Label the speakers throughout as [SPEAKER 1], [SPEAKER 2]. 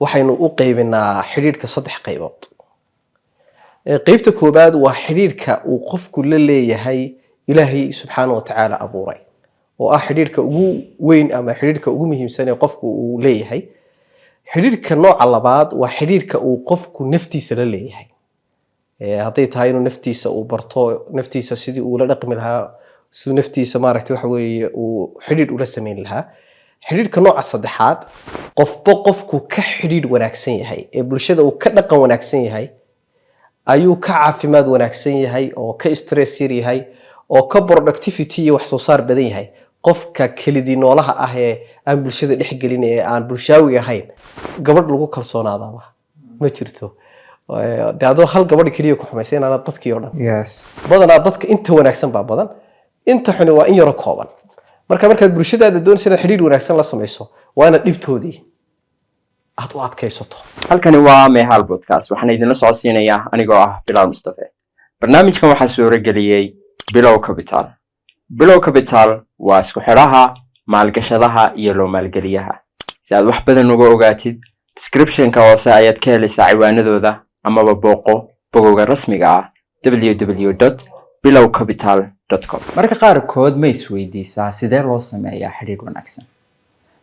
[SPEAKER 1] waxaynu u qaybinaa xiriirka saddex qaybood. qaybta koobaad waa xiriirka uu qofku la leeyahay Ilaahay subxaanahu wa ta'ala abuuray, oo ah xiriirka ugu weyn ama xiriirka ugu muhiimsan ee qofku uu leeyahay. xiriirka nooca labaad waa xiriirka uu qofku naftiisa la leeyahay. hadday tahay inuu naftiisa uu barto naftiisa sidii uu la dhaqmi lahaa, siduu naftiisa maaragtay waxa weeye uu xiriir ula sameyn lahaa. xiriirka nooca saddexaad qofba qofku ka xiriir wanaagsan yahay ee bulshada uu ka dhaqan wanaagsan yahay ayuu ka caafimaad wanaagsan yahay oo ka stress yar yahay oo ka productivity iyo wax soo saar badan yahay qofka kelidii noolaha ah ee aan bulshada dhex gelin ee aan bulshaawi ahayn. gabadh lagu kalsoonaada ma jirto. adoo hal gabadh kaliya ku xumaysan inaad dadkii oo dhan. badanaa dadka inta wanaagsan baa badan, inta xun waa in yaro kooban. markaad bulshadaada doonayso inaad xiriir wanaagsan la samayso waa inaad dhibtoodii aad u adkaysato.
[SPEAKER 2] halkani waa Mehal Podcast, waxaan idinla socodsiinayaa anigoo ah Bilal Mustafa. barnaamijkan waxaa suurageliyay Bilow Capital. Bilow Capital waa isku xidhaha maalgashadaha iyo loo maalgeliyaha. si aad wax badan uga ogaatid, description-ka hoose ayaad ka helaysaa ciwaanadooda amaba booqo bogowga rasmiga ah www.bilowcapital.com.
[SPEAKER 3] marka qaarkood ma isweydiisaa sidee loo sameeyaa xiriir wanaagsan?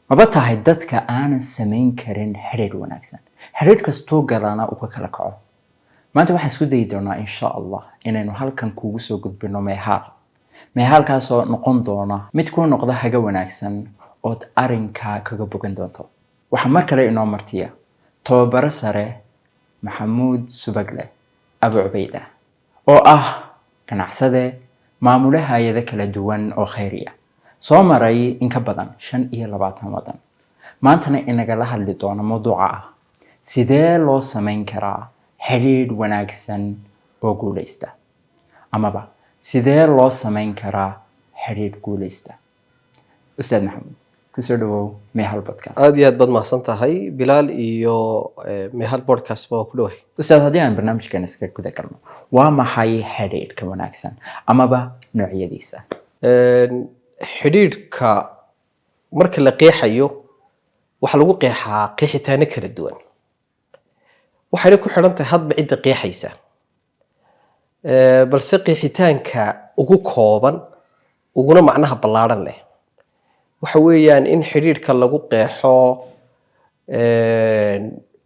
[SPEAKER 3] maba tahay dadka aanan samayn karin xiriir wanaagsan, xiriir kastoo galana uu ka kala kaco. maanta waxaan isku dayi doonaa insha Allah inaynu halkan kuugu soo gudbino mehalkaasoo noqon doona mid kuu noqda haga wanaagsan ood arrinkaa kaga bogan doonto. waxaa mar kale inoo martiya tababaro sare Maxamuud Subagle Abu Cubayda, oo ah ganacsade maamule hay'ado kala duwan oo khayriya, soo maray in ka badan 25 wadan. maantana inagala hadli doona mawduuca ah sidee loo samayn karaa xiriir wanaagsan oo guuleysta, amaba sidee loo samayn karaa xiriir guuleysta. Ustaad Maxamuud, kusoo dhawow Mehal Podcast.
[SPEAKER 1] aad iyo aad baad mahadsan tahay Bilal, iyo Mehal Podcast baa ku dhawahay.
[SPEAKER 3] Ustaad, haddii aan barnaamijkan iska guda galno, waa maxay xiriirka wanaagsan amaba noocyadiisa?
[SPEAKER 1] xiriirka marka la qeexayo waxa lagu qeexaa qeexitaano kala duwan, waxayna ku xiran tahay hadba cidda qeexaysa. balse qeexitaanka ugu kooban uguna macnaha ballaaran leh waxa weeyaan in xiriirka lagu qeexo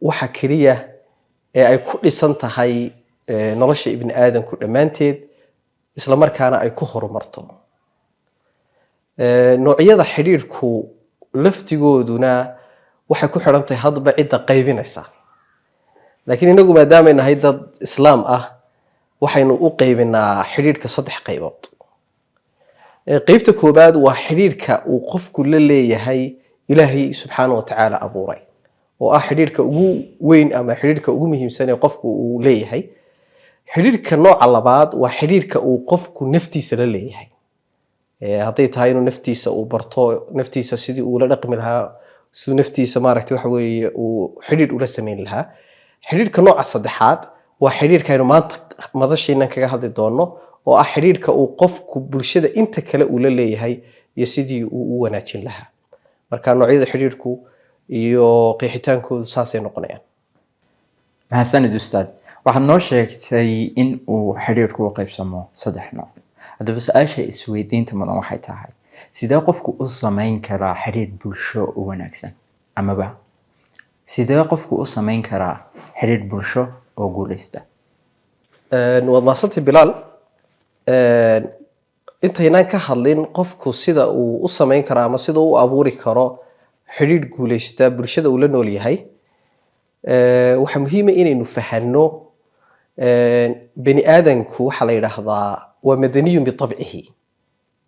[SPEAKER 1] waxa kaliya ee ay ku dhisan tahay nolosha ibni aadamku dhammaanteed, isla markaana ay ku horumarto. noocyada xiriirku laftigooduna waxay ku xiran tahay hadba cidda qaybinaysa. laakiin inagu maadaama ay nahay dad islaam ah waxaynu u qaybinaa xiriirka saddex qaybood. qaybta koobaad waa xiriirka uu qofku la leeyahay Ilaahay subxaanahu wa ta'ala abuuray, oo ah xiriirka ugu weyn ama xiriirka ugu muhiimsan ee qofku uu leeyahay. xiriirka nooca labaad waa xiriirka uu qofku naftiisa la leeyahay. hadday tahay inuu naftiisa uu barto naftiisa sidii uu la dhaqmi lahaa, siduu naftiisa maaragtay waxa weeye uu xiriir ula sameyn lahaa. xiriirka nooca saddexaad waa xiriirka aynu maanta madasheenan kaga hadli doono, oo ah xiriirka uu qofku bulshada inta kale uu la leeyahay iyo sidii uu u wanaajin lahaa. marka noocyada xiriirku iyo qeexitaankoodu saasay noqonayaan.
[SPEAKER 3] mahadsanid Ustaad. waxaad noo sheegtay in uu xiriirku u qaybsamo 3 nooc. haddaba su-aasha isweydiinta mudan waxay tahay, sidee qofku u samayn karaa xiriir bulsho oo wanaagsan, amaba sidee qofku u samayn karaa xiriir bulsho oo guuleysta?
[SPEAKER 1] waad mahadsantahay Bilal. intaynaan ka hadlin qofku sida uu u samayn karo ama sida uu abuuri karo xiriir guuleysta bulshada uu la nool yahay, waxa muhiim ah inaynu fahanno bani aadamku waxa la yiraahdaa waa madaniyun bitabcihi,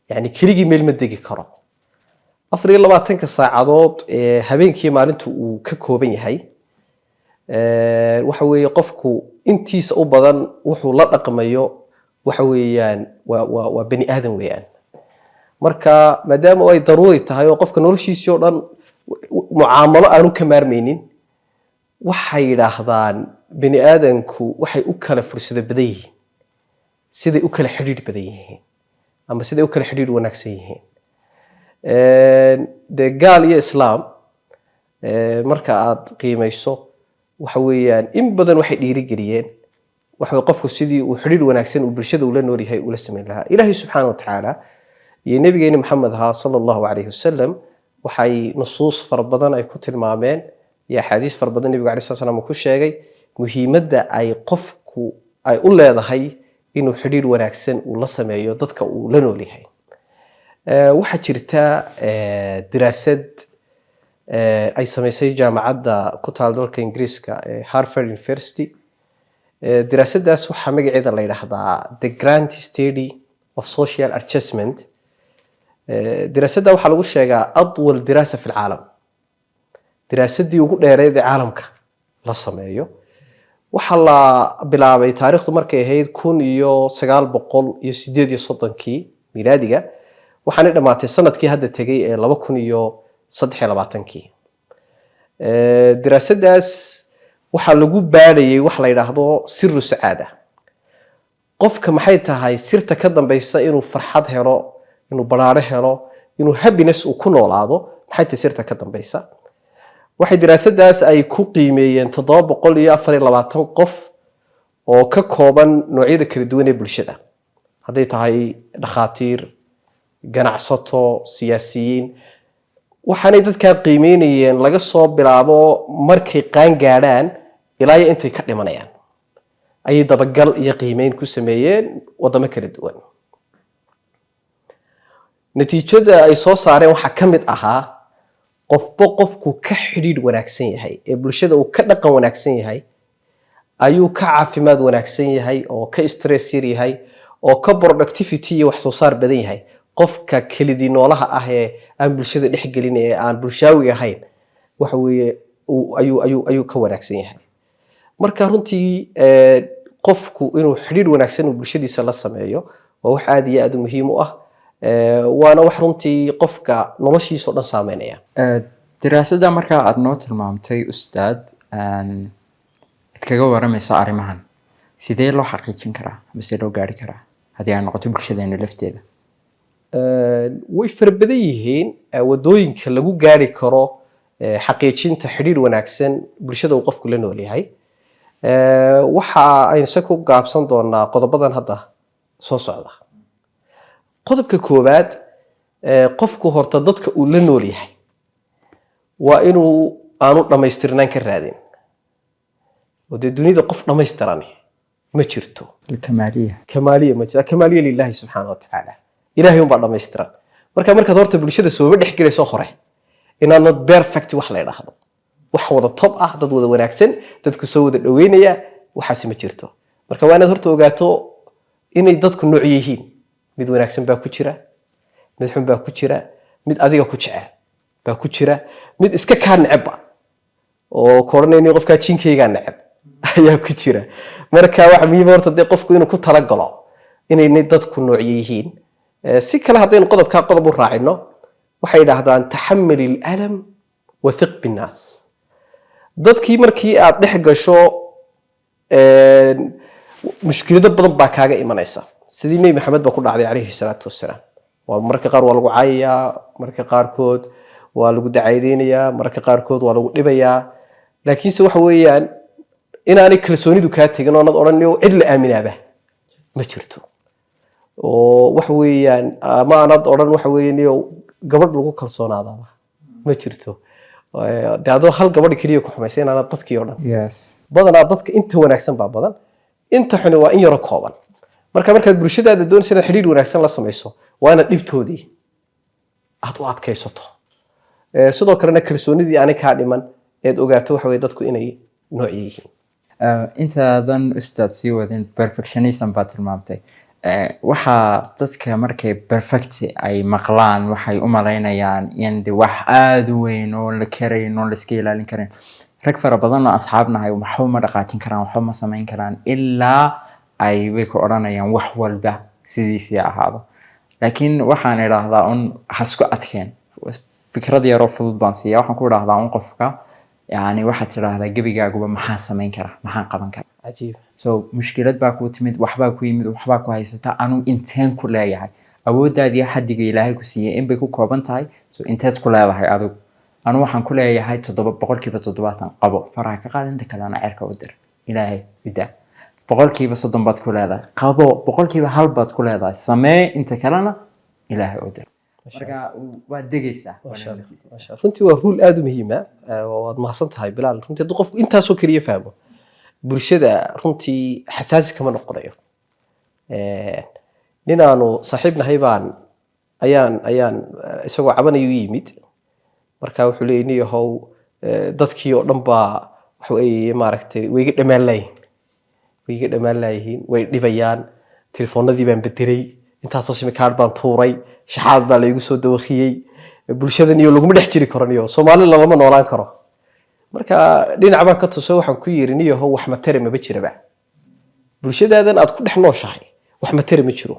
[SPEAKER 1] yani keligii meel ma degi karo. 24 saacadood habeenkii maalintu uu ka kooban yahay. waxa weeye qofku intiisa u badan wuxuu la dhaqmayo waxa weeyaan waa bani aadam weeyaan. marka maadaama ay daruuri tahay oo qofka noloshiisa oo dhan mucaamalo aanu ka maarmaynin, waxay yiraahdaan bani aadamku waxay u kala fursado badan yihiin, siday u kala xiriir badan yihiin ama siday u kala xiriir wanaagsan yihiin. de gaal iyo islaam marka aad qiimayso waxa weeyaan in badan waxay dhiirigeliyeen waxa qofku sidii uu xiriir wanaagsan uu bulshada ula nool yahay ula sameyn lahaa ilaahay subxaanahu wa tacaala iyo nabigeena maxamed ha sallallahu alayhi wasallam waxay nusuus fara badan ay ku tilmaameen iyo axaadiis fara badan nabiga alayhi salaam ku sheegay muhiimadda ay qofku ay u leedahay inuu xiriir wanaagsan uu la sameeyo dadka uu la nool yahay waxaa jirta diraasad ay samaysay jaamacadda ku taal dalka Ingiriiska Harvard University diraasadaas waxaa magaceeda la yiraahdaa The Grant Study of Social Adjustment دراسة waxaa lagu sheegaa أطول دراسة في العالم دراسدii ugu dheereed ee caalamka la sameeyo waxa la bilaabay taariikhdu markay ahayd 1938 miilaadiga waxaana dhamaatay sanadkii hadda tagay ee 2023 daraasadaas waxa lagu baarayay wax la yiraahdo sirru saada qofka maxay tahay sirta ka dambaysa inuu farxad helo inuu baraare helo inuu happiness uu ku noolaado maxay tahay sirta ka dambaysa waxay daraasadaas ay ku qiimeeyeen 724 qof oo ka kooban noocyada kala duwan ee bulshada haday tahay dhakhaatiir ganacsato siyaasiyiin waxaanay dadka qiimeynayeen laga soo bilaabo markay qaan gaadhaan ilaa intay ka dhimanayaan ay dabagal iyo qiimeyn ku sameeyeen wadamo kala duwan natiijada ay soo saareen waxa kamid ahaa qofku ka xiriir wanaagsan yahay ee bulshada uu ka dhaqan wanaagsan yahay ayuu ka caafimaad wanaagsan yahay oo ka stress yar yahay oo ka productivity iyo wax soo saar badan yahay qofka kelidii noolaha ah ee aan bulshada dhex gelin ee aan bulshaawi ahayn waxa weeye ayuu ka wanaagsan yahay marka runtii qofku inuu xiriir wanaagsan uu bulshadiisa la sameeyo waa wax aad iyo aad muhiim u ah waana wax runtii qofka noloshiisa oo dhan saameynaya
[SPEAKER 3] daraasada marka aad noo tilmaamtay ustaad kaga waramayso arrimahan sidee loo xaqiijin karaa mise loo gaari karaa haddii ay noqoto bulshadeena lafteeda
[SPEAKER 1] way farbadan yihiin wadooyinka lagu gaari karo xaqiijinta xiriir wanaagsan bulshada uu qofku la nool yahay waxa aynu ku gaabsan doonaa qodobadan hadda soo socda qodobka koobaad qofku horta dadka uu la nool yahay waa inuu aanu dhameystirnaan ka raadin wada dunida qof dhameystiran ma jirto kamaaliya ma jirto kamaaliya lillahi subhanahu wa ta'ala ilaahay un baa dhameystiran markaad horta bulshada soo dhex galayso hore inaad perfect wax la yiraahdo wax wada top ah dad wada wanaagsan dadku soo wada dhaweynaya waxaas ma jirto marka waa inaad horta ogaato inay dadku nooc yihiin mid wanaagsan baa ku jira mid xun baa ku jira mid adiga ku jecel baa ku jira mid iska ka neceb oo koornayni qofka jinkeyga neceb ayaa ku jira marka waxa muhiim horta qofku inuu ku tala galo inay dadku nooc yihiin si kale hadaynu qodobka qodob u raacino waxay yiraahdaan tahammul al-alam wa thiq bin-nas dadkii markii aad dhex gasho mushkilada badan baa kaaga imanaysa sidii Nabi Maxamed ba ku dhacday calayhi salaatu wassalaam waa marka qaar waa lagu caayaa marka qaarkood waa lagu dacaydeynaya marka qaarkood waa lagu dhibayaa laakiin waxa weeyaan inaanay kalsoonidu ka tagin oo oran cid la aaminaaba ma jirto oo waxa weeyaan ama aanad oran waxa weeyaan gabadh lagu kalsoonaada ma jirto daado hal gabadh kaliya ku xumaysay inaad dadkii oo dhan badanaa dadka inta wanaagsan baa badan inta xun waa in yar kooban markaad bulshadaada doonayso inaad xiriir wanaagsan la samayso waa inaad dhibtoodii aad u adkaysato sidoo kalena kalsoonidii aanay ka dhiman eed ogaato waxa weeye dadku inay nooc yihiin
[SPEAKER 3] intaadan ustaad sii wadin perfectionism baa tilmaamtay waxa dadka markay perfect ay maqlaan waxay u maleynayaan in wax aad u weyn oo la karayn oo la iska ilaalin karin rag fara badan oo asxaabnahay waxba ma dhaqaajin karaan waxba ma samayn karaan ilaa ay way ku oranayaan wax walba sidiisii ahaado laakiin waxaan idhaahdaa un hasku adkeen fikrad yar oo fudud baan siiyaa waxaan ku idhaahdaa un qofka yani waxaad tidhaahdaa gebigaaguba maxaa samayn karaa maxaan qaban karaa
[SPEAKER 1] cajiib
[SPEAKER 3] so mushkilad baa ku timid waxbaa ku yimid waxbaa ku haysata anu inteen ku leeyahay awooddaadii xaddiga ilaahay ku siiyey in bay ku kooban tahay so inteed ku leedahay adigu anu waxaan ku leeyahay 7% qabo faraha ka qaad inta kalena cirka u dir ilaahay ida 30% baad ku leedahay qabo 1% baad ku leedahay samee inta kalena ilaahay u dir marka waa degaysaa
[SPEAKER 1] runtii waa rule aad u muhiim ah waad mahadsan tahay Bilaal runtii qofku intaasoo kaliya fahmo bulshada runtii xasaasi kama noqonayo ninaanu saaxiibnahay baan ayaan isagoo cabanayo yimid marka wuxuu leeyahay niyahow dadkii oo dhan baa waxa ay maaragtay way iga dhamaan laayihiin way dhibayaan telefoonadii baan bedelay intaasoo sim card baan tuuray shaxaad baa la igu soo dawaqiyay bulshadan iyo laguma dhex jiri karo niyo Soomaaliland lama noolaan karo marka dhinac baan ka tusay waxaan ku yiri niyahow wax ma tare ma jiraba bulshadaadan aad ku dhex nooshahay wax ma tare ma jiro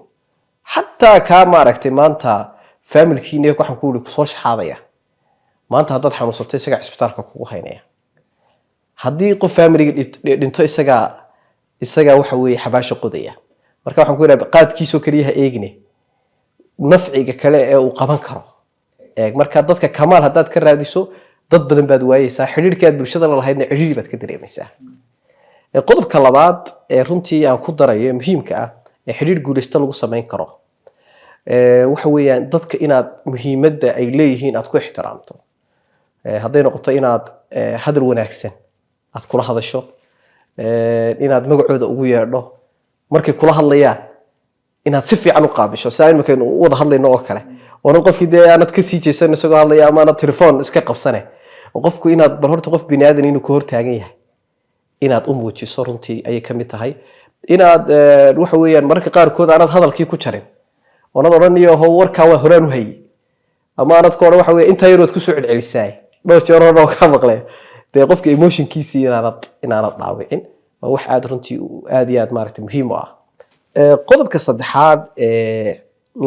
[SPEAKER 1] حتى كما ركتي مانتا فاميل كيني كو waxaan ku wuli ku soo shaxaadaya maanta hadad xanuunsatay isaga isbitaalka kugu haynaya hadii qof family dhinto isaga waxa weey xabaasho qodaya marka waxaan ku leeyahay qaadkiiso kaliya eegne nafciga kale ee uu qaban karo marka dadka kamaal hadad ka raadiso dad badan baad waayaysaa xiriirkaad bulshada la lahaydna ciriiri baad ka dareemaysaa qodobka labaad ee runtii aan ku darayo muhiimka ah xiriir guuleysta lagu sameyn karo waxa weeyaan dadka inaad muhiimadda ay leeyihiin aad ku ixtiraamto haday noqoto inaad hadal wanaagsan aad kula hadasho inaad magacooda ugu yeedho markay kula hadlayaan inaad si fiican u qaabisho saain markay wada hadlayno oo kale oo qofkii aanad ka sii jeesan isagoo hadlaya ama aad telefoon iska qabsane qofku inaad bar horta qof bini aadan inuu ka hor taagan yahay inaad u muujiso runtii ay ka mid tahay inaad waxa weeyaan marka qaar kood aanad hadalkii ku jarin oo nad oranayo warka waa horaan u hay ama aanad koor waxa weey inta yarood ku soo celcelisay dhowr jeer oo ka maqlay de qofka emotionkiisa inaanad dhaawicin waa wax aad runtii aad iyo aad maaragtay muhiim u ah qodobka saddexaad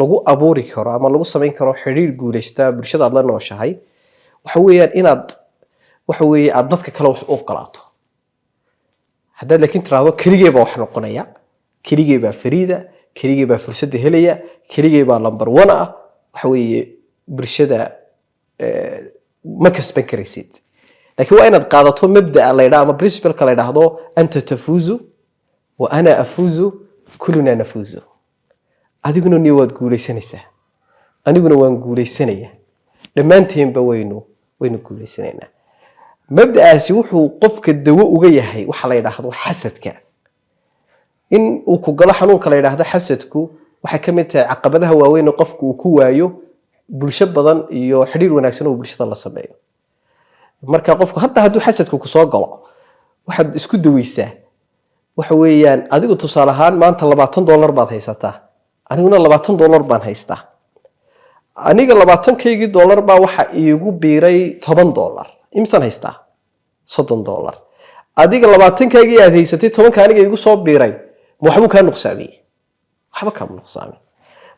[SPEAKER 1] lagu abuuri karo ama lagu sameyn karo xiriir guuleysta bulshada aad la nooshahay waxa weeyaan inaad waxa weey aad dadka kale wax u qalaato haddii laakiin tiraahdo keligay baa wax noqonaya keligay baa fariida keligay baa fursad helaya keligay baa number 1 ah waxa weeye bulshada ma kasban karaysid laakiin waa inaad qaadato mabda la yiraahdo ama principle la yiraahdo anta tafuzu wa ana afuzu kulluna nafuzu adiguna ni waad guuleysanaysaa aniguna waan guuleysanaya dhamaanteynba waynu guuleysanaynaa mabdaasi wuxuu qofka dawo uga yahay waxa la yiraahdo xasadka in uu ku galo xanuunka la yiraahdo xasadku waxa kamid tahay caqabadaha waaweyn qofku uu ku waayo bulsho badan iyo xiriir wanaagsan oo bulshada la sameeyo marka qofku hatta haduu xasadku ku soo galo waxaad isku daweysaa waxa weeyaan adigu tusaale ahaan maanta $20 baad haysataa aniguna $20 baan haystaa aniga $20 baa waxa iigu biiray $10 imsan haystaa $30 adiga 20-kaagi aad haysatay 10 aniga igu soo biiray waxba ka nuqsaamay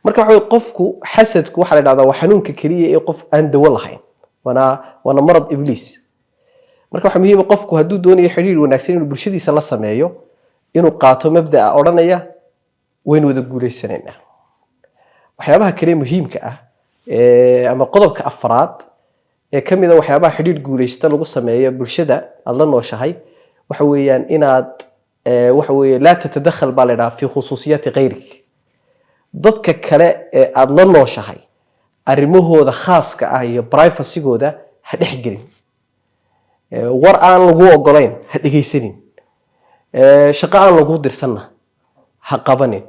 [SPEAKER 1] marka waxa qofku xasadku waxa la yiraahdaa waa xanuunka kaliya ee qof aan dawo lahayn wana marad ibliis marka waxa muhiim ah qofku haduu doonayo xiriir wanaagsan inuu bulshadiisa la sameeyo inuu qaato mabda oranaya waynu wada guuleysanayna waxyaabaha kale muhiimka ah ama qodobka afraad ee kamida waxyaabaha xiriir guuleysta lagu sameeyo bulshada aad la nooshahay waxa weeyaan inaad waxa weeye la tatadakhal balada fi khususiyati ghayrik dadka kale ee aad la nooshahay arimahooda khaaska ah iyo privacy-gooda ha dhexgelin war aan lagu ogolayn ha dhageysanin shaqo aan lagu dirsanna ha qabanin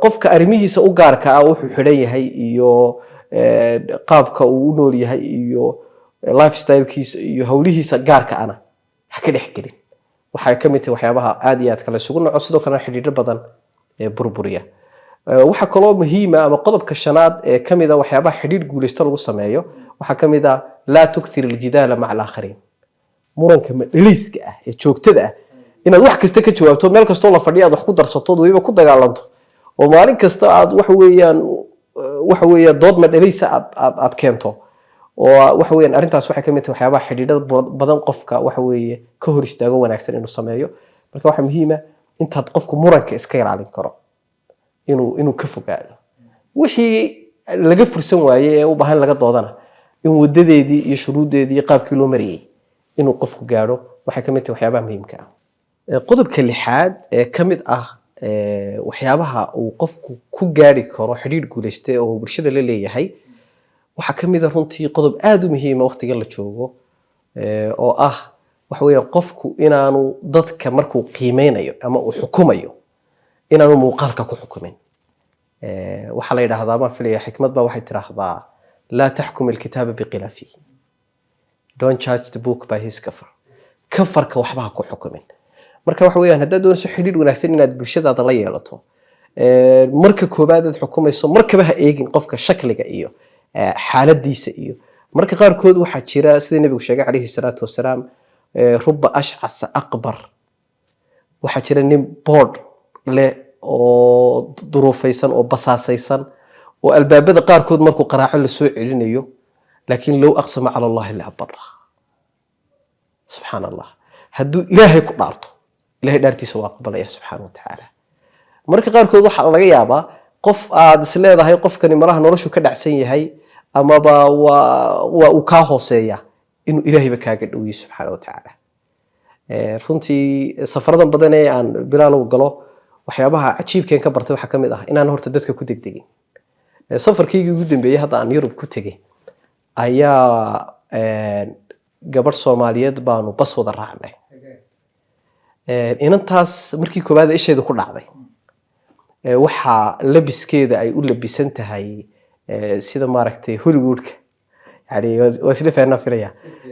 [SPEAKER 1] qofka arimihiisa u gaarka ah wuxuu xiran yahay iyo qaabka uu u nool yahay iyo lifestyle-kiisa iyo hawlihiisa gaarka ana ha ka dhexgelin waxa kamid tahay waxyaabaha aad iyo aad kala sugu noco sidoo kale xiriir badan ee burburiya waxa kaloo muhiim ah ama qodobka shanaad ee kamida waxyaabaha xiriir guuleysta lagu sameeyo waxa kamida la tukthir aljidala ma'a al-akharin muranka madaliiska ah ee joogtada ah inaad wax kasta ka jawaabto meel kasto la fadhiyo aad wax ku darsato waliba ku dagaalanto oo maalin kasta aad waxa weeyaan dood madaliisa aad keento oo waxa weeyaan arintaas waxa kamid tahay waxyaabaha xiriirada badan qofka waxa weeye ka hor istaago wanaagsan inuu sameeyo marka waxa muhiim ah intaad qofku muranka iska ilaalin karo inuu ka fogaado wixii laga fursan waayay ee u baahan laga doodana in wadadeedii iyo shuruudeedii iyo qaabkii loo mariyay inuu qofku gaaro waxay ka mid tahay waxyaabaha muhiimka ah. Qodobka lixaad ee ka mid ah waxyaabaha uu qofku ku gaari karo xidhiidh guulayste oo bulshada la leeyahay waxaa ka mid ah runtii qodob aad u muhiima waqtiga la joogo oo ah waxa weeyaan qofku inaanu dadka markuu qiimeynayo ama uu xukumayo inaanu muuqaalka ku xukumin. waxaa la yidhaahdaa ma filaya xikmad baa waxay tiraahdaa laa taxkum alkitaaba biqilaafihi, don't judge the book by his cover. kafarka waxba ha ku xukumin. marka waxa weeyaan haddaad doonayso xidhiidh wanaagsan inaad bulshadaada la yeelato marka koobaad aad xukumayso markaba ha eegin qofka shakliga iyo xaaladiisa iyo marka qaarkood waxaa jira sida nabigu sheegay calayhi salaatu wasalaam ruba ashcasa aqbar. waxaa jira nin board leh oo duruufaysan oo basaasaysan oo albaabada qaarkood markuu qaraaco la soo celinayo laakiin low aqsama cala allahi la abara. subxaan allah, hadduu ilaahay ku dhaarto ilaahay dhaartiisa waa aqbalaya subxaana watacaala. marka qaarkood waxaa laga yaabaa qof aad is leedahay qofkani maraha noloshu ka dhacsan yahay amaba waa uu kaa hooseeya inuu ilaahayba kaaga dhowyiyo subxaana watacaala. runtii safaradan badan ee aan bilaalow galo waxyaabaha cajiibkeen ka bartay waxaa ka mid ah inaan horta dadka ku degdegin. safarkaygii ugu dambeeyey hadda aan Yurub ku tegey ayaa gabadh Soomaaliyeed baanu bas wada raacnay. inantaas markii koobaad isheedu ku dhacday waxa labiskeeda ay u labisan tahay sida maaragtay Hollywoodka, yani waa isla fahanaa filaya,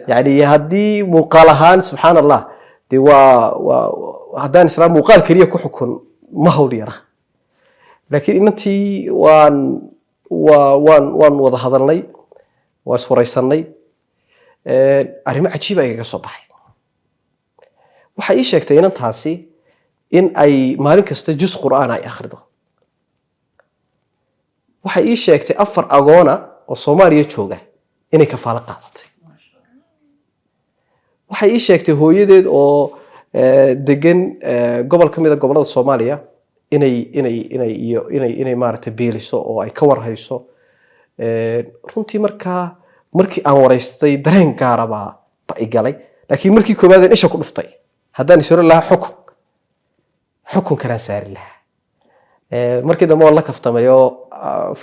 [SPEAKER 1] yani haddii muuqaal ahaan subxaan allah dee waa haddaan islaam muuqaal keliya ku xukun ma hawl yara. laakiin inantii waan wada hadalnay, waa iswaraysanay, arrimo cajiib ayaga soo baxay. waxay ii sheegtay inantaasi in ay maalin kasta juz qur'aan ay akhrido. waxay ii sheegtay 4 agoona oo Soomaaliya jooga inay kafaalo qaadatay. waxay ii sheegtay hooyadeed oo degan gobol ka mid ah gobolada Soomaaliya inay maaragtay beeliso oo ay ka warhayso. runtii markii aan waraystay dareen gaara baa i galay, laakiin markii koobaad aan isha ku dhuftay haddaan isoro lahaa xukun kalaan saari lahaa. markii dambe waan la kaftamayo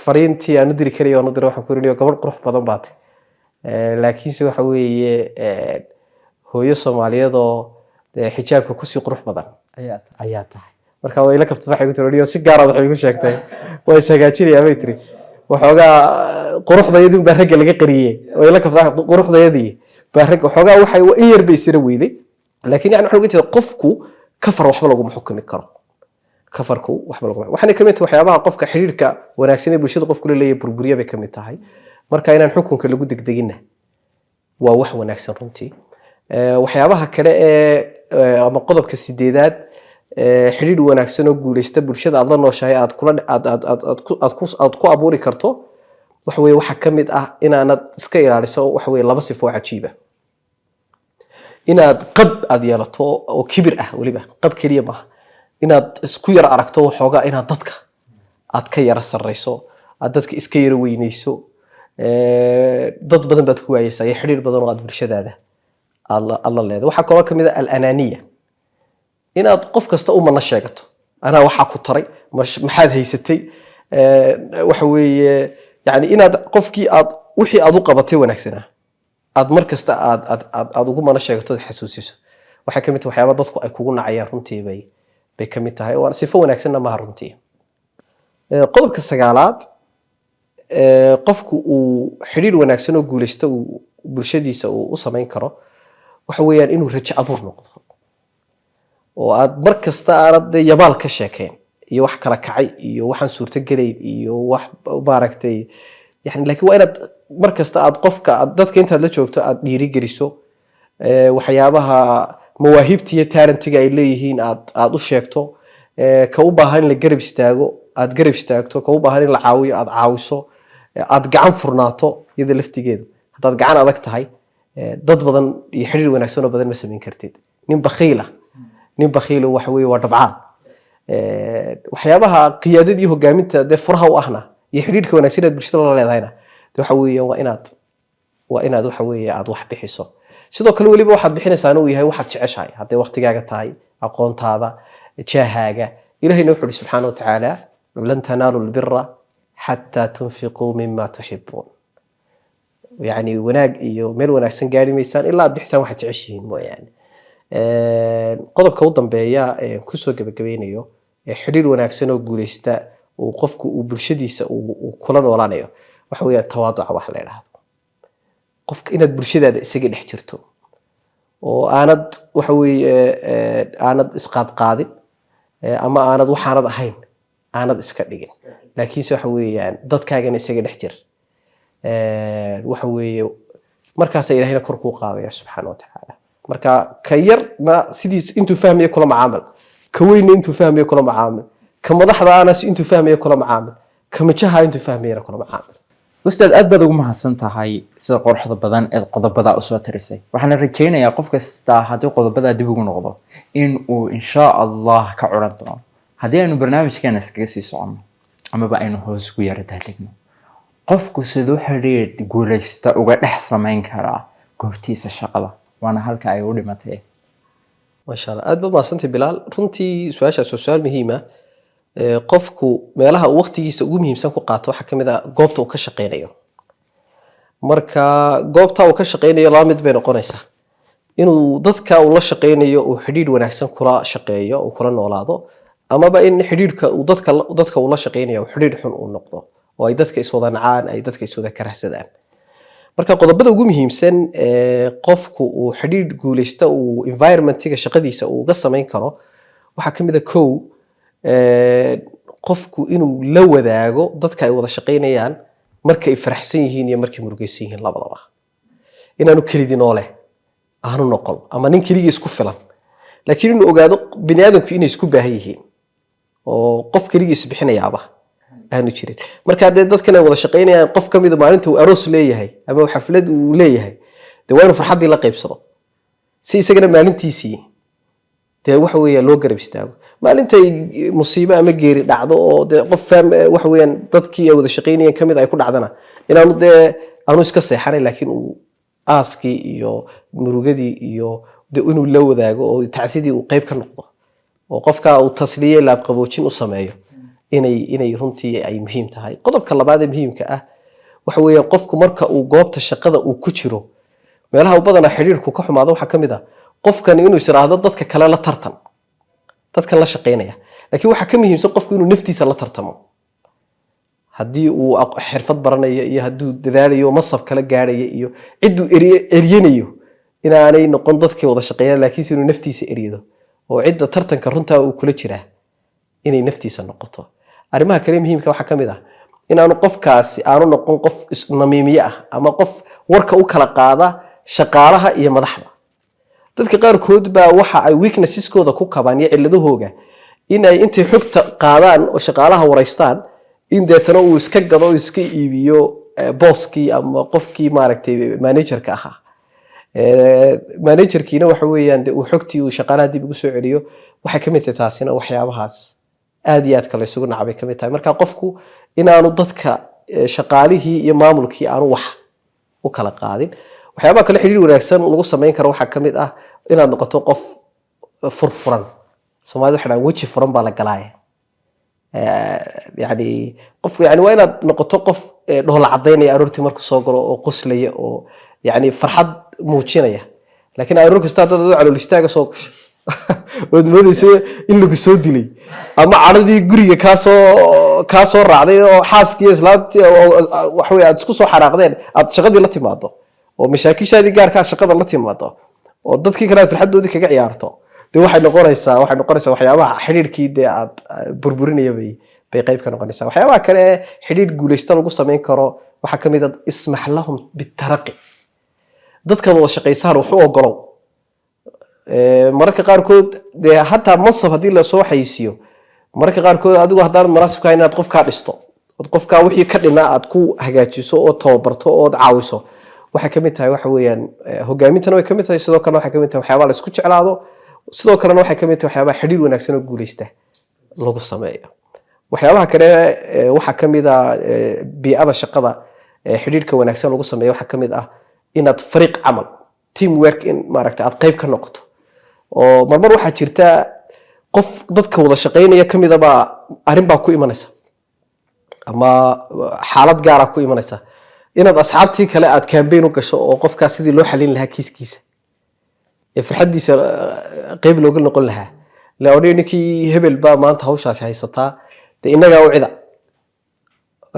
[SPEAKER 1] fariintii aan u diri karayo aan u diray waxaan ku yidhi gabadh qurux badan baad laakiinse waxa weeye hooyo Soomaaliyeed oo xijaabka kusii qurux badan ayaa tahay. marka way la kaftay waxay ku tiri si gaar ah waxay ku sheegtay way sagaajinaya bay tiri waxoogaa quruxdayadii baa ragga laga qariyay. way la kaftay quruxdayadii baa ragga waxoogaa waxay in yar bay sira weyday. laakiin yani waxa ugu jeeda qofku kafar waxba lagu xukumi karo. kafarku waxba lagu waxana ka mid tahay waxyaabaha qofka xiriirka wanaagsan ee bulshada qofku leeyahay burburiya bay ka mid tahay. marka inaan xukunka lagu degdegina waa wax wanaagsan runtii. waxyaabaha kale ee ama qodobka 8aad xiriir wanaagsan oo guuleysta bulshada aad la nooshahay aad ku abuuri karto waxa weeye waxa ka mid ah inaanad iska ilaaliso waxa weeye 2 sifo cajiib ah. inaad qab aad yeelato oo kibir ah, waliba qab kaliya ma inaad isku yar aragto waxoogaa inaad dadka aad ka yara sarreyso, aad dadka iska yara weyneyso. dad badan baad ku waayeysaa iyo xiriir badan oo aad bulshadaada alla leedahay. waxaa kaloo ka mid ah al-ananiya, inaad qof kasta u mana sheegato anaa waxaa ku taray maxaad haysatay. waxa weeye yani inaad qofkii wixii aad u qabatay wanaagsanaa aad mar kasta aad ugu mana sheegato xasuusiso. waxay ka mid tahay waxyaabo dadku ay kugu nacayaan runtii bay ka mid tahay oo sifo wanaagsanna maaha runtii. qodobka 9aad qofku uu xiriir wanaagsan oo guuleysta uu bulshadiisa uu u samayn karo waxa weeyaan inuu rajo abuur noqdo oo aad mar kasta aanad yabaal ka sheekeen iyo wax kala kacay iyo waxaan suurto galay iyo wax maaragtay yani. laakiin waa inaad mar kasta aad qofka dadka intaad la joogto aad dhiiri geliso waxyaabaha mawaahibta iyo talentiga ay leeyihiin aad u sheegto. ka u baahan in la garab istaago aad garab istaagto, ka u baahan in la caawiyo aad caawiso, aad gacan furnaato iyada laftigeeda. haddaad gacan adag tahay dad badan iyo xiriir wanaagsan oo badan ma samayn kartid. nin bakhiil waxa weeye waa dhabcaan. waxyaabaha qiyaadada iyo hogaaminta furaha u ahna iyo xiriirka wanaagsan ee bulshada la leedahayna waxa weeye waa inaad waa inaad waxa weeye aad wax bixiso sidoo kale waliba waxaad bixinaysaa inuu yahay waxaad jeceshahay hadday waqtigaaga tahay aqoontaada jaahaaga ilaahayna wuxuu yidhi subxaana watacaala lan tanaalu lbira xataa tunfiquu mima tuxibuun يعني wanaag iyo meel wanaagsan gaari maysaan ilaa aad bixisaan waxaad jeceshihiin mooyaane qodobka u dambeeya ku soo gabagabeynayo xiriir wanaagsan oo guuleysta oo qofku uu bulshadiisa uu kula noolaanayo waxa weeye tawaaduc wax la yiraahdo qofka inaad bulshadaada isaga dhex jirto oo aanad waxa weeye aanad isqaad qaadin ama aanad waxaanad ahayn aanad iska dhigin laakiin waxa weeyaan dadkaagana isaga dhex jir waxa weeye markaas ilaahayna kor ku qaadaya subxaanahu wa ta'ala marka ka yar ma sidiis intuu fahmayo kula macaamil ka weyn intuu fahmayo kula macaamil ka madaxda ana intuu fahmayo kula macaamil ka majaha intuu fahmayo kula macaamil
[SPEAKER 3] ustaad aad baad ugu mahadsan tahay sida quruxda badan ee qodobada u soo tirisay waxaan rajaynayaa qof kasta haddii qodobada dib ugu noqdo in uu insha Allah ka curan doono haddii aynu barnaamijkeena iskaga sii socono amaba aynu hoos ugu yara daadegno qofku sidoo xiriir guuleysta uga dhex samayn karaa goobtiisa shaqada waana halka ay u dhimatay
[SPEAKER 1] ma sha Allah aad baad maasantay Bilaal runtii su'aashaas waa su'aal muhiim ah qofku meelaha waqtigiisa ugu muhiimsan ku qaato waxa kamid ah goobta uu ka shaqeynayo marka goobta uu ka shaqeynayo laba mid bay noqonaysaa inuu dadka uu la shaqeynayo uu xiriir wanaagsan kula shaqeeyo oo kula noolaado amaba in xiriirka uu dadka uu la shaqeynayo xiriir xun uu noqdo oo ay dadka iswada nacaan ay dadka iswada karahsadaan marka qodobada ugu muhiimsan qofku uu xiriir guuleysta uu environmentiga shaqadiisa uu uga sameyn karo waxa kamid ah kow qofku inuu la wadaago dadka ay wada shaqeynayaan marka ay faraxsan yihiin iyo markay murugaysan yihiin labadaba inaanu kelidii noole aanu noqon ama nin keligii isku filan laakiin inuu ogaado bini'aadamku inay isku baahan yihiin oo qof keligii isbixinayaaba aanu jirin marka dadkan ay wada shaqeynayaan qof kamid ah maalinta uu aroos leeyahay ama uu xaflad uu leeyahay waa inuu farxadii la qaybsado si isagana maalintiisii waxa weeye loo garab istaago maalinta musiibo ama geeri dhacdo oo qof faham waxa weeyaan dadkii ay wada shaqeynayeen kamid ay ku dhacdana inaanu aanu iska seexanay laakiin uu aaskii iyo murugadii iyo inuu la wadaago oo tacsidii uu qayb ka noqdo oo qofka uu tasliye laab qaboojin u sameeyo inay runtii ay muhiim tahay qodobka labaad ee muhiimka ah waxa weeyaan qofku marka uu goobta shaqada uu ku jiro meelaha u badan xiriirku ka xumaado waxa kamid ah qofkan inuu isiraahdo dadka kale la tartan dadka la shaqeynaya laakiin waxa ka muhiimsan qofku inuu naftiisa la tartamo haddii uu xirfad baranayo iyo hadduu dadaalayo masab kala gaarayo iyo ciduu eriyanayo inaanay noqon dadkii wada shaqeeyaan laakiin inuu naftiisa eriyado oo cidda tartanka runtaa uu kula jiraa inay naftiisa noqoto arrimaha kale muhiimka waxa kamid ah inaanu qofkaasi aanu noqon qof namiimiye ah ama qof warka u kala qaada shaqaalaha iyo madaxda dadka qaarkood baa waxa ay weaknesskooda ku kabaan iyo ciladahooga in ay intay xogta qaadaan oo shaqaalaha wareystaan in deetana uu iska gado iska iibiyo booskii ama qofkii maaragtay managerka ahaa managerkiina waxa weeyaan uu xogtii uu shaqaalaha dib ugu soo celiyo waxa kamid tahay taasina waxyaabahaas aad iyo aad kale isugu nacbay kamid tahay marka qofku inaanu dadka shaqaalihii iyo maamulkii aanu wax u kala qaadin waxyaabaha kale xiriir wanaagsan lagu sameyn karo waxa kamid ah inaad noqoto qof furfuran Soomaalida waxa waji furan baa la galaya yani qof yani waa inaad noqoto qof dhoola cadeynaya aroortii markuu soo galo oo qoslaya oo yani farxad muujinaya laakiin aroor kasta dad calool istaaga soo gasho oo moodaysa in lagu soo dilay ama caradii guriga ka soo raacday oo xaaskii islaantii wax way aad isku soo xaraaqdeen aad shaqadii la timaado oo mashaakishaadii gaarka shaqada la timaado oo dadkii kale farxadoodii kaga ciyaarto waxay noqonaysaa waxyaabaha xiriirkii aad burburinaya bay qayb ka noqonaysaa waxyaabaha kale xiriir guuleysta lagu sameyn karo waxa kamid ah ismax lahum bitaraqi dadka wada shaqeysaan wax u ogolow mararka qaarkood hatta masab hadii la soo xayisiyo mararka qaarkood adigu hadaan maraasibka inaad qof ka dhisto qofka wixii ka dhina aad ku hagaajiso oo tababarto oo caawiso waxa kamid tahay waxa weeyaan hogaamintana way kamid tahay sidoo kale waxa kamid tahay waxyaabaha la isku jeclaado sidoo kale waxa kamid tahay waxyaabaha xiriir wanaagsan oo guuleysta lagu sameeyo waxyaabaha kale waxa kamid ah bi'ada shaqada xiriirka wanaagsan lagu sameeyo waxa kamid ah inaad fariiq camal team work in maaragtay aad qayb ka noqoto oo marmar waxaa jirta qof dadka wada shaqeynaya kamid ah baa arrin baa ku imanaysa ama xaalad gaar ah ku imanaysa inaad asxaabtii kale aad campaign u gasho oo qofkaas sidii loo xalin lahaa kiiskiisa ee farxadiisa qayb looga noqon lahaa la odhay ninkii hebel baa maanta hawshaasi haysataa de inaga u cida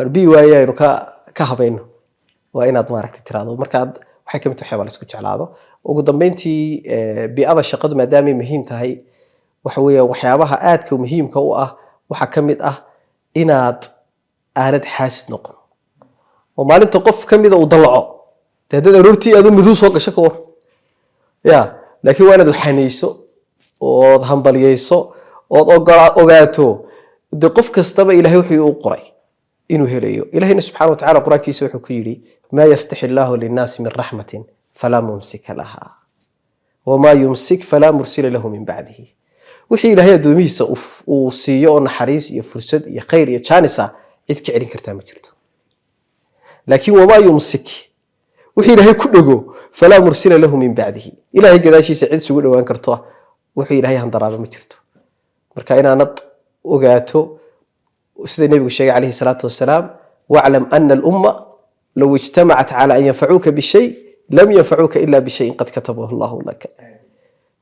[SPEAKER 1] arbi waayaynu ka habayno waa inaad maaragtay tiraado markaad waxay kamid tahay la isku jeclaado ugu dambeyntii bi'ada shaqadu maadaama ay muhiim tahay waxa weeye waxyaabaha aadka muhiimka u ah waxa kamid ah inaad aanad xaasid noqon oo maalinta qof kamid uu dalaco dad aroortii aad muddo soo gasho ka war ya laakiin waa inaad xaneyso oo hambaliyeyso oo ogaato de qof kastaba ilaahay wuxuu u qoray inuu helayo ilaahayna subxaanahu wa ta'aala quraankiisa wuxuu ku yiri ma yaftahu Allahu lin-nas min rahmatin fala mumsika laha wama yumsik fala mursila lahu min ba'dihi wixii ilaahay adoomihiisa uu siiyo oo naxariis iyo fursad iyo khayr iyo jaanisa cid ka celin kartaa ma jirto laakiin wama yumsik wixii ilaahay ku dhago fala mursila lahu min ba'dihi ilaahay gadaashiisa cid sugu dhawaan karto wixii ilaahay handaraaba ma jirto marka inaanad ogaato sida nabigu sheegay عليه الصلاة والسلام واعلم أن الأمة لو اجتمعت على أن ينفعوك بشيء لم ينفعوك إلا بشيء قد كتبه الله لك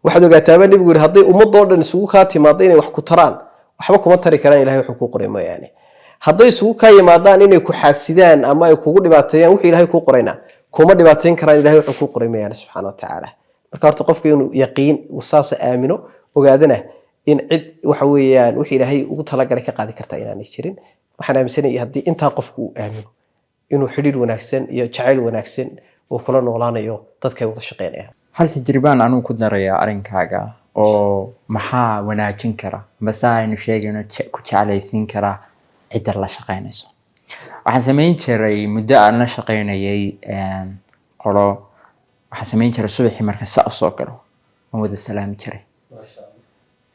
[SPEAKER 1] واحد وقتها النبي يقول هذي أمة دورنا سوكاتي ماضين وحكو تران وحبكم أنتري كلام إلهي وحقوق ريما يعني هذي سوكاي ماضان إنه كحاسدان أما يكون دباتين وحي إلهي حقوق رينا كوما دباتين كلام إلهي وحقوق ريما يعني سبحانه وتعالى مركارت قفك يقين وصاص آمنه وقادنا in cid waxa weeyaan wixii ilaahay ugu talagalay ka qaadi kartaa inaan jirin waxaan aaminsanahay hadii inta qofku uu aamino inuu xiriir wanaagsan iyo jacayl wanaagsan oo kula noolaanayo dadka wada shaqeynaya
[SPEAKER 3] hal tajribaan anu ku darayaa arinkaaga oo maxaa wanaajin kara basa aynu sheegayno ku jeclaysiin kara cid la shaqeynayso waxaan sameyn jiray muddo aan la shaqeynayay qolo waxaan sameyn jiray subaxii marka soo galo oo wada salaam jiray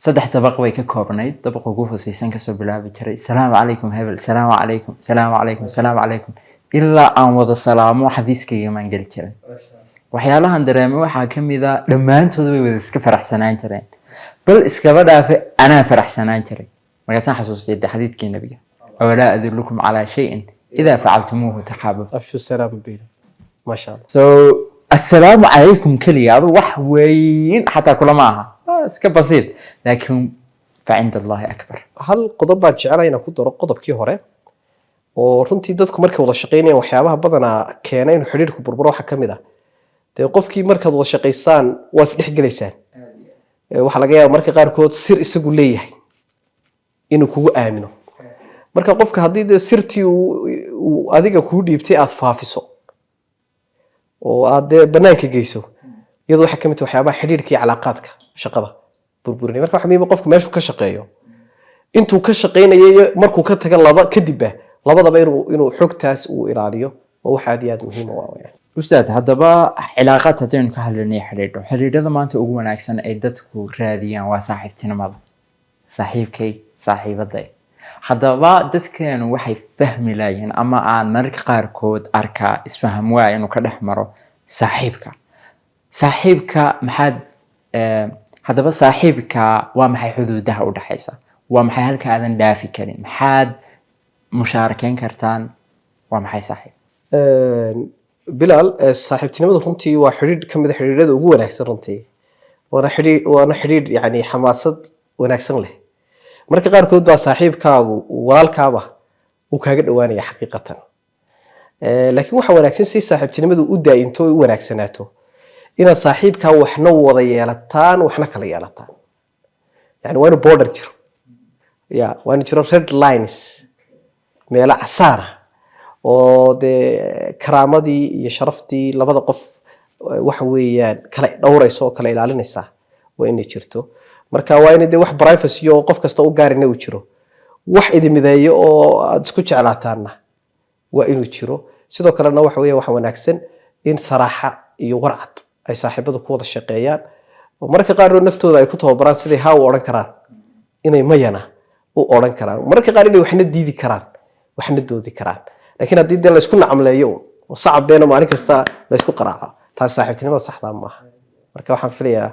[SPEAKER 3] saddex dabaq way ka koobnayd dabaq ugu hooseysan ka soo bilaabi jiray salaamu calaykum hebel salaamu calaykum salaamu calaykum salaamu calaykum ilaa aan wada salaamo xafiiskayga maan gali jiray waxyaalahan dareemay waxaa kamid ah dhammaantood way wada iska faraxsanaan jireen bal iskaba dhaafe anaa faraxsanaan jiray markaasaan xasuustay xadiidkii nabiga awalaa adullukum calaa shayin idaa facaltumuuhu taxaababtum
[SPEAKER 1] afshu salaam bayna ma sha Allah
[SPEAKER 3] so assalaamu calaykum kaliya wax weyn xataa kulama aha iska basiid laakiin فعند الله أكبر
[SPEAKER 1] هل qodob baan jecelahay inaan ku daro qodobkii hore oo runtii dadku markay wada shaqeynayaan waxyaabaha badana keenay in xiriirku burburo waxa kamid ah de qofkii markaad wada shaqeysaan waa isdhex galeysaan waxa laga yaabaa marka qaar kood sir isagu leeyahay inuu kugu aamino marka qofka hadii de sirtii uu adiga ku dhiibtay aad faafiso oo aad banaanka geyso iyadoo waxa kamid ah waxyaabaha xiriirkii cilaaqaadka shaqada burburinay marka waxa muhiim ah qofku meeshu ka shaqeeyo intuu ka shaqeynayay markuu ka taga laba kadib labadaba inuu xogtaas uu ilaaliyo oo waxa aad muhiim u ah
[SPEAKER 3] ustaad hadaba cilaaqaad hadaynu ka hadlaynay xiriirada maanta ugu wanaagsan ay dadku raadiyaan waa saaxiibtinimada saaxiibkay saaxiibaday hadaba dadkeenu waxay fahmi laayeen ama aan marka qaarkood arkaa isfaham waa inuu ka dhaxmaro saaxiibka maxaad hadaba saaxiibka waa maxay xuduudaha u dhaxaysa waa maxay halka aadan dhaafi karin maxaad mushaarakeyn kartaan waa maxay saaxiib
[SPEAKER 1] Bilal saaxiibtinimadu runtii waa xiriir kamid ah xiriirada ugu wanaagsan runtii waana xiriir yani xamaasad wanaagsan leh marka qaar kood baa saaxiibkaagu walaalkaaba uu kaaga dhawaanaya xaqiiqatan laakiin waxa wanaagsan si saaxiibtinimadu u daayinto oo u wanaagsanaato inaad saaxiibka waxna wada yeelataan waxna kala yeelataan yani waa inuu border jiro waa inuu jiro red lines meelo casaara oo de karaamadii iyo sharaftii labada qof waxa weeyaan kala dhowrayso oo kala ilaalinaysa waa inay jirto marka waa in wax privacy oo qof kasta u gaarina uu jiro wax idimideeyo oo aad isku jeclaataana waa inuu jiro sidoo kalena waxa weeye wax wanaagsan in saraaxa iyo warcad ay saaxiibadu ku wada shaqeeyaan oo marka qaar naftooda ay ku tababaraan sidii haa u oran karaan inay mayana u oran karaan marka qaar inay waxna diidi karaan waxna doodi karaan laakiin haddii la isku nacamleeyo oo sacab beena maalin kasta la isku qaraaco taas saaxiibtinimada saxda maaha marka waxaan filayaa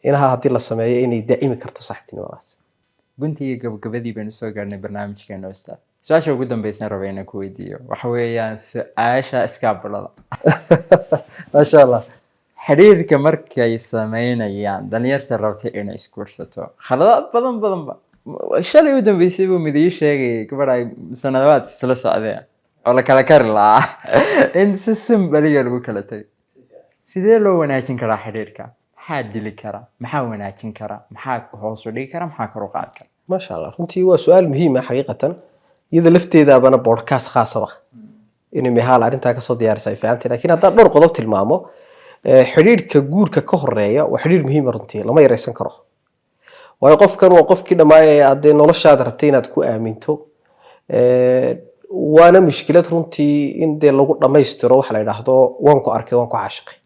[SPEAKER 1] inaha haddii la sameeyo inay daa'imi karto saaxiibtinimadaas
[SPEAKER 3] guntiga gabagabadii baynu soo gaarnay barnaamijkeena ustaad su-aasha ugu dambaysan raba inaan ku weydiiyo waxa weeyaan su-aasha iskaabulada
[SPEAKER 1] maasha allah
[SPEAKER 3] xiriirka markay sameynayaan dhalinyarta rabtay inay isguursato khaladaad badanba shalay u dambeysay buu mid ii sheegay gabadh ay sanadaad isla socdeen oo la kala kari lahaa in si simbaliga lagu kala tagay sidee loo wanaajin karaa xiriirka maxaa dili kara maxaa wanaajin kara maxaa hoos u dhigi kara maxaa kor u qaadi kara
[SPEAKER 1] maasha allah runtii waa su-aal muhiim ah xaqiiqatan iyada lafteedaabana podcast khaasaba inay mihaal arrintaa kasoo diyaarisa ay fiicantahay laakiin haddaan dhowr qodob tilmaamo xidhiidhka guurka ka horeeya waa xidhiidh muhiim ah runtii lama yaraysan karo waayo qofkan waa qofkii dhammaay ee aad noloshaada rabtay inaad ku aaminto waana mushkilad runtii in dee lagu dhammaystiro waxa la yidhaahdo waan ku arkay waan ku caashiqay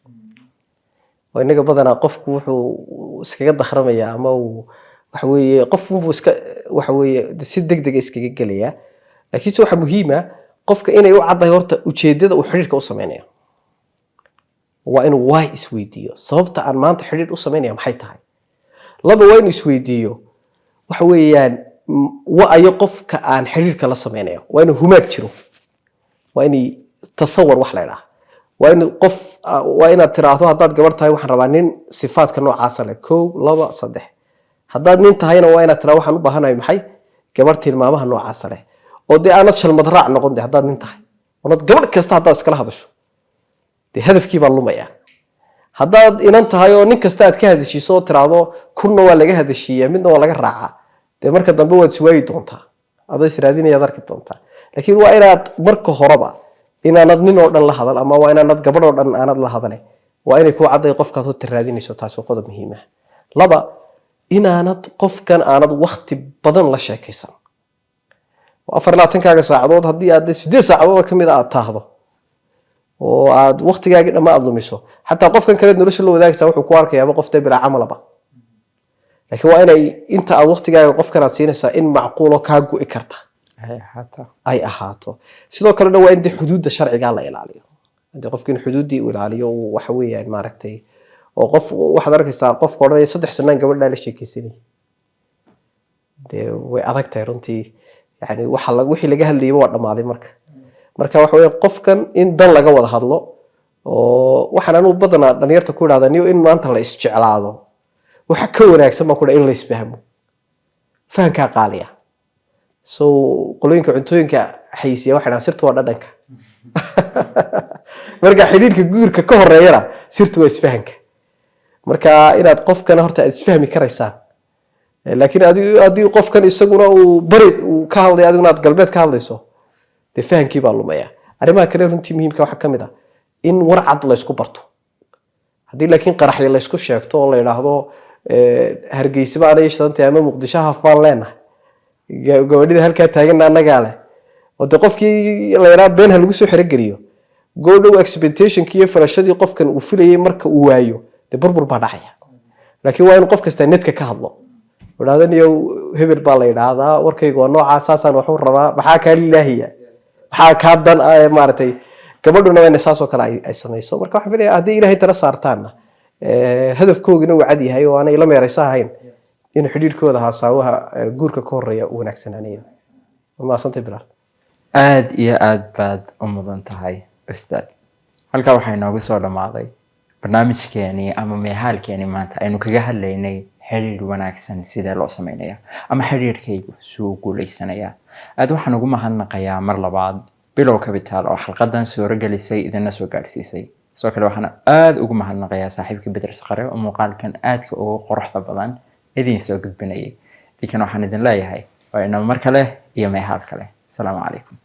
[SPEAKER 1] oo inaga badanaa qofku wuxuu iskaga dakramayaa ama uu waxa weeye qof wuxuu iska waxa weeye si degdeg iskaga gelayaa laakiin se waxa muhiim ah qofka inay u caddahay horta ujeedada uu xidhiidhka u sameynayo waa inuu waay isweydiiyo sababta aan maanta xidhiidh u sameynaya maxay tahay laba waa inuu isweydiiyo waxa weeyaan wa-ayo qofka aan xidhiidhka la sameynayo waa inuu humaag jiro waa inay tasawar wax la ydhaha waa in qof waa inaad tiraahdo haddaad gabar tahay waxaan rabaa nin sifaadka noocaasa leh 1 2 3 haddaad nin tahayna waa inaad tiraa waxaan u baahanahay maxay gabar tilmaamaha noocaasa leh oo dee aanad shalmad raac noqon de haddaad nin tahay oonad gabadh kasta haddaad iskala hadasho dee hadafkii baa lumaya haddaad inan tahay oo nin kasta aad ka hadashiiso oo tiraahdo kunna waa laga hadashiiyaa midna waa laga raacaa dee marka dambe waad iswaayi doontaa adoo israadinayaad arki doontaa laakiin waa inaad marka horeba inaanad nin oo dhan la hadal ama waa inaanad gabadh oo dhan aanad la hadale waa inay ku cadday qofkaad horta raadinayso taasi waa qodob muhiim ah laba inaanad qofkan aanad waqti badan la sheekaysan 24 saacadood haddii aad 8 saacadood ka mid aad taahdo oo aad waqtigaagii dhamma aad lumiso xataa qofkan kale nolosha la wadaagaysa wuxuu ku arkayaa qof tabira camalaba laakiin waa inay inta aad waqtigaaga qofkan aad siinaysaa in macquul oo kaa go'i karta ay ahaato sidoo kalena waa in xuduudda sharciga la ilaaliyo hadii qofkin xuduudii uu ilaaliyo waxa weeyaan maaragtay oo qof waxaad arkaysaa qofka odhanaya 3 sanaan gabadha la sheekaysanay dee way adag tahay runtii yani wixii laga hadlayay waa dhamaaday marka waxa weeye qofkan in dan laga wada hadlo oo waxaan anu badanaa dhalinyarta ku idhahdaa niyo in maanta la isjeclaado waxa ka wanaagsan baan ku dhahay in la isfahmo fahankaa qaaliya so qolooyinka cuntooyinka xayisiya waxay dhahaan sirtu waa dhadhanka marka xidhiidhka guurka ka horeeyana sirtu waa isfahanka marka inaad qofkana horta aad isfahmi karaysaan laakiin adii qofkan isaguna uu bari uu ka hadlay adiguna aad galbeed ka hadlayso dee fahankii baa lumaya arrimaha kale runtii muhiimka waxaa ka mid ah in war cad la isku barto haddii laakiin qaraxyo la isku sheegto oo la yidhaahdo hargeysa baan ay shadantay ama muqdisho haf baan leenahay gabadhida halkaa taagan annagaa leh oo dee qofkii la yidhaha been ha lagu soo xerogeliyo goodhow expectationkii iyo farashadii qofkan uu filayay marka uu waayo dee burbur baa dhacaya laakiin waa inuu qof kasta netka ka hadlo wadhaadaniyo hebel baa la yidhaahdaa warkaygu waa noocaa saasaan waxu rabaa maxaa kaa lilaahiya maxaa kaa dan maaragtay gabadhuna waa in saasoo kale ay samayso marka waxaan filayaa haddii ilaahay tala saartaanna hadafkoogina uu cad yahay oo aanay la meeraysa ahayn inuu xidhiidhkooda haasaawaha guurka ka horeeya u wanaagsanaanaya maasantay bilaal
[SPEAKER 3] aad iyo aad baad u mudan tahay ustaad halkaa waxaa inoogu soo dhammaaday barnaamijkeenii ama meehaalkeenii maanta aynu kaga hadlaynay xiriir wanaagsan sidee loo sameynaya ama xiriirkaygu suu guulaysanaya aad waxaan ugu mahadnaqayaa mar labaad bilow capital oo xalqadan suurogelisay idina soo gaadhsiisay sidoo kale waxaan aad ugu mahadnaqayaa saaxiibkii Bedr Saqare oo muuqaalkan aadka ugu quruxda badan idin soo gudbinayay laakiin waxaan idin leeyahay waa inoo mar kale iyo meehaal kale. Assalaamu calaykum.